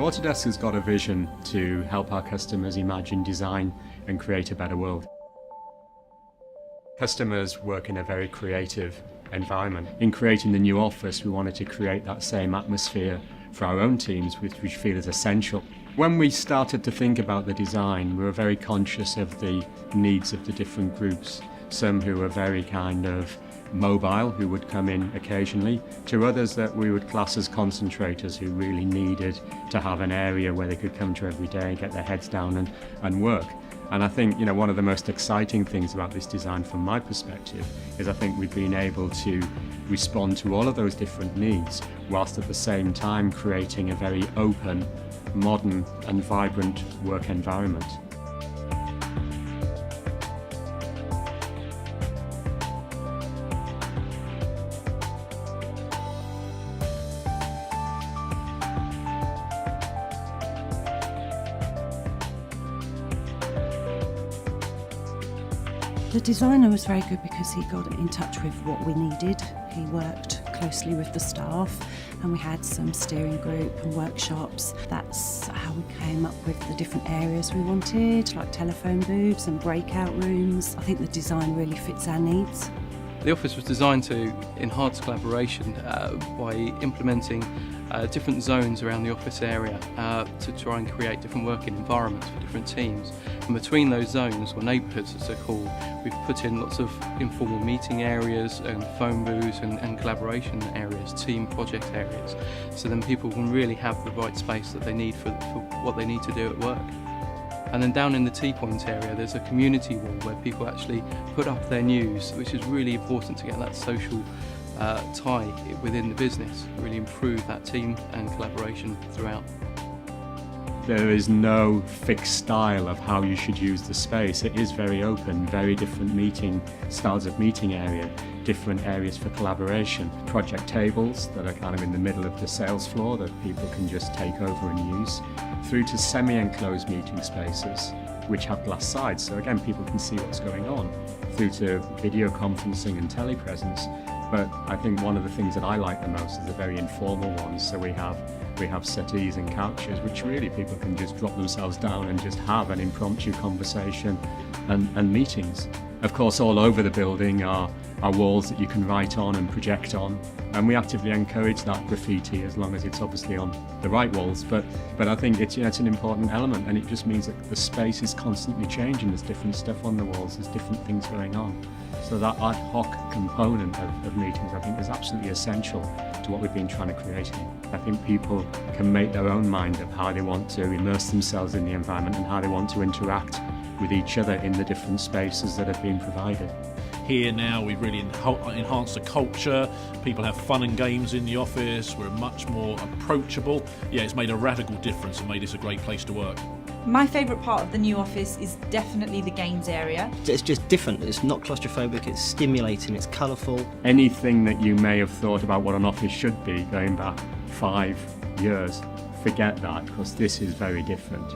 Autodesk has got a vision to help our customers imagine, design and create a better world. Customers work in a very creative environment. In creating the new office, we wanted to create that same atmosphere for our own teams, which we feel is essential. When we started to think about the design, we were very conscious of the needs of the different groups. Some who were very kind of mobile, who would come in occasionally, to others that we would class as concentrators who really needed to have an area where they could come to every day, get their heads down and work. And I think, one of the most exciting things about this design from my perspective is I think we've been able to respond to all of those different needs whilst at the same time creating a very open, modern and vibrant work environment. The designer was very good because he got in touch with what we needed. He worked closely with the staff and we had some steering group and workshops. That's how we came up with the different areas we wanted, like telephone booths and breakout rooms. I think the design really fits our needs. The office was designed to enhance collaboration by implementing different zones around the office area to try and create different working environments for different teams. And between those zones, or neighbourhoods as they're called, we've put in lots of informal meeting areas and phone booths and collaboration areas, team project areas, so then people can really have the right space that they need for what they need to do at work. And then down in the T-point area, there's a community wall where people actually put up their news, which is really important to get that social tie within the business, really improve that team and collaboration throughout. There is no fixed style of how you should use the space. It is very open, very different styles of meeting area, different areas for collaboration. Project tables that are kind of in the middle of the sales floor that people can just take over and use, through to semi-enclosed meeting spaces which have glass sides, so again people can see what's going on, through to video conferencing and telepresence. But I think one of the things that I like the most is the very informal ones. So we have settees and couches which really people can just drop themselves down and just have an impromptu conversation and meetings. Of course, all over the building are walls that you can write on and project on, and we actively encourage that graffiti as long as it's obviously on the right walls. But I think it's an important element, and it just means that the space is constantly changing. There's different stuff on the walls, there's different things going on. So that ad hoc component of meetings, I think, is absolutely essential to what we've been trying to create here. I think people can make their own mind up how they want to immerse themselves in the environment and how they want to interact with each other in the different spaces that have been provided. Here now we've really enhanced the culture, people have fun and games in the office, we're much more approachable. Yeah, it's made a radical difference and made this a great place to work. My favourite part of the new office is definitely the games area. It's just different, it's not claustrophobic, it's stimulating, it's colourful. Anything that you may have thought about what an office should be going back 5 years, forget that, because this is very different.